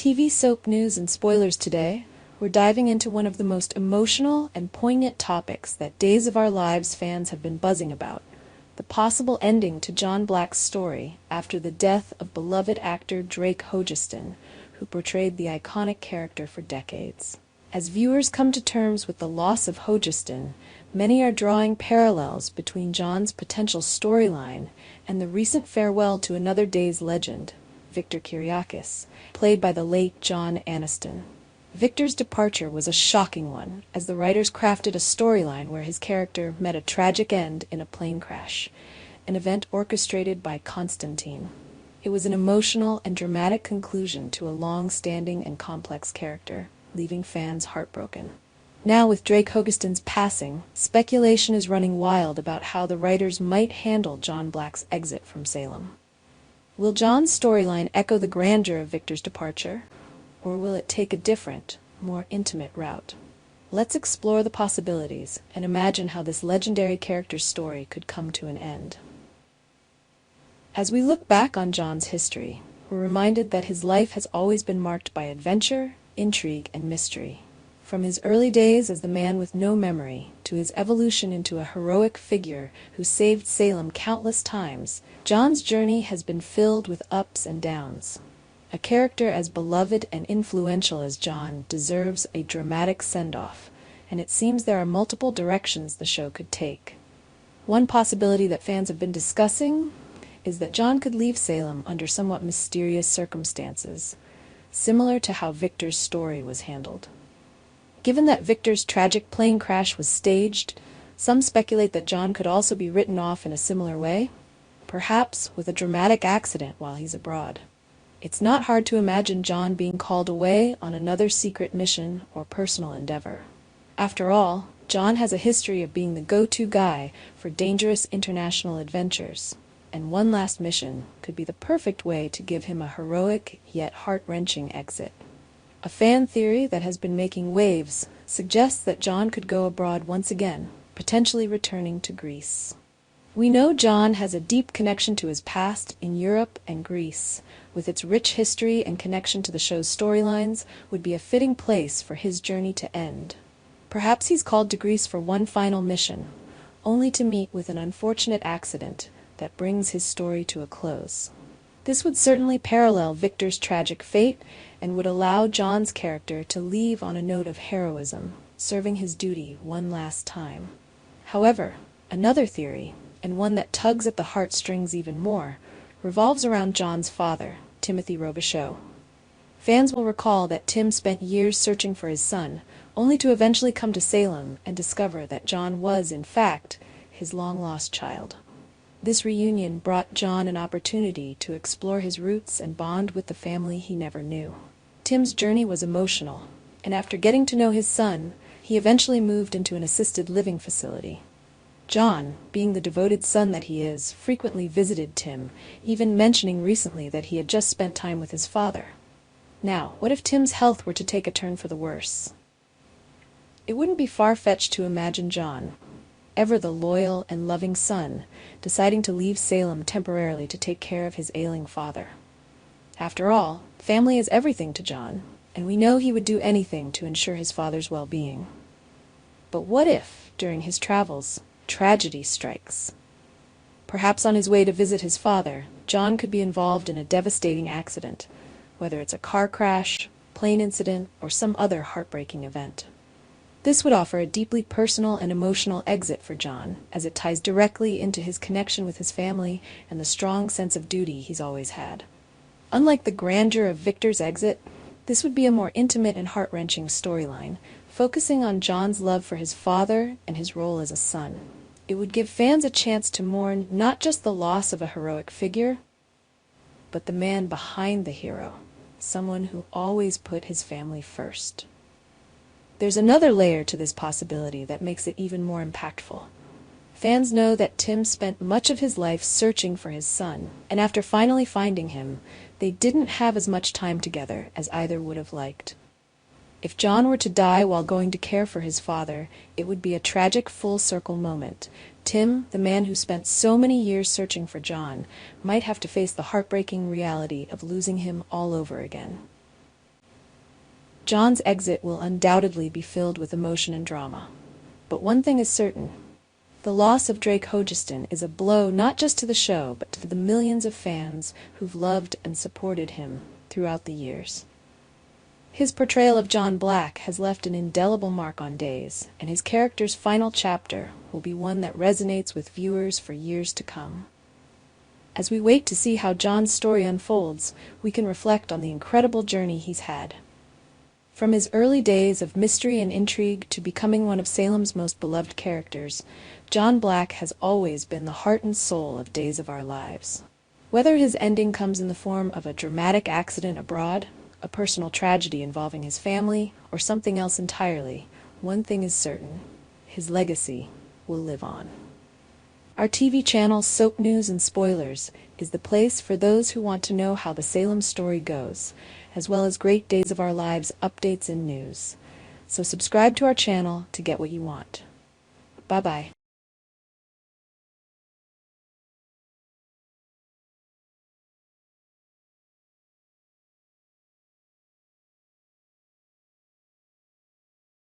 TV soap news and spoilers today, we're diving into one of the most emotional and poignant topics that Days of Our Lives fans have been buzzing about: the possible ending to John Black's story after the death of beloved actor Drake Hogestyn, who portrayed the iconic character for decades. As viewers come to terms with the loss of Hogestyn, many are drawing parallels between John's potential storyline and the recent farewell to another Days legend, Victor Kiriakis, played by the late John Aniston. Victor's departure was a shocking one, as the writers crafted a storyline where his character met a tragic end in a plane crash, an event orchestrated by Constantine. It was an emotional and dramatic conclusion to a long-standing and complex character, leaving fans heartbroken. Now, with Drake Hogestyn's passing, speculation is running wild about how the writers might handle John Black's exit from Salem. Will John's storyline echo the grandeur of Victor's departure, or will it take a different, more intimate route? Let's explore the possibilities and imagine how this legendary character's story could come to an end. As we look back on John's history, we're reminded that his life has always been marked by adventure, intrigue, and mystery. From his early days as the man with no memory to his evolution into a heroic figure who saved Salem countless times, John's journey has been filled with ups and downs. A character as beloved and influential as John deserves a dramatic send-off, and it seems there are multiple directions the show could take. One possibility that fans have been discussing is that John could leave Salem under somewhat mysterious circumstances, similar to how Victor's story was handled. Given that Victor's tragic plane crash was staged, some speculate that John could also be written off in a similar way, perhaps with a dramatic accident while he's abroad. It's not hard to imagine John being called away on another secret mission or personal endeavor. After all, John has a history of being the go-to guy for dangerous international adventures, and one last mission could be the perfect way to give him a heroic yet heart-wrenching exit. A fan theory that has been making waves suggests that John could go abroad once again, potentially returning to Greece. We know John has a deep connection to his past in Europe and Greece, with its rich history and connection to the show's storylines would be a fitting place for his journey to end. Perhaps he's called to Greece for one final mission, only to meet with an unfortunate accident that brings his story to a close. This would certainly parallel Victor's tragic fate and would allow John's character to leave on a note of heroism, serving his duty one last time. However, another theory, and one that tugs at the heartstrings even more, revolves around John's father, Timothy Robichaud. Fans will recall that Tim spent years searching for his son, only to eventually come to Salem and discover that John was, in fact, his long-lost child. This reunion brought John an opportunity to explore his roots and bond with the family he never knew. Tim's journey was emotional, and after getting to know his son, he eventually moved into an assisted living facility. John, being the devoted son that he is, frequently visited Tim, even mentioning recently that he had just spent time with his father. Now, what if Tim's health were to take a turn for the worse? It wouldn't be far-fetched to imagine John, ever the loyal and loving son, deciding to leave Salem temporarily to take care of his ailing father. After all, family is everything to John, and we know he would do anything to ensure his father's well-being. But what if, during his travels, tragedy strikes? Perhaps on his way to visit his father, John could be involved in a devastating accident, whether it's a car crash, plane incident, or some other heartbreaking event. This would offer a deeply personal and emotional exit for John, as it ties directly into his connection with his family and the strong sense of duty he's always had. Unlike the grandeur of Victor's exit, this would be a more intimate and heart-wrenching storyline, focusing on John's love for his father and his role as a son. It would give fans a chance to mourn not just the loss of a heroic figure, but the man behind the hero, someone who always put his family first. There's another layer to this possibility that makes it even more impactful. Fans know that Tim spent much of his life searching for his son, and after finally finding him, they didn't have as much time together as either would have liked. If John were to die while going to care for his father, it would be a tragic full-circle moment. Tim, the man who spent so many years searching for John, might have to face the heartbreaking reality of losing him all over again. John's exit will undoubtedly be filled with emotion and drama. But one thing is certain. The loss of Drake Hogestyn is a blow not just to the show, but to the millions of fans who've loved and supported him throughout the years. His portrayal of John Black has left an indelible mark on Days, and his character's final chapter will be one that resonates with viewers for years to come. As we wait to see how John's story unfolds, we can reflect on the incredible journey he's had. From his early days of mystery and intrigue to becoming one of Salem's most beloved characters, John Black has always been the heart and soul of Days of Our Lives. Whether his ending comes in the form of a dramatic accident abroad, a personal tragedy involving his family, or something else entirely, one thing is certain: his legacy will live on. Our TV channel, Soap News and Spoilers, is the place for those who want to know how the Salem story goes, as well as great Days of Our Lives updates and news. So subscribe to our channel to get what you want. Bye-bye.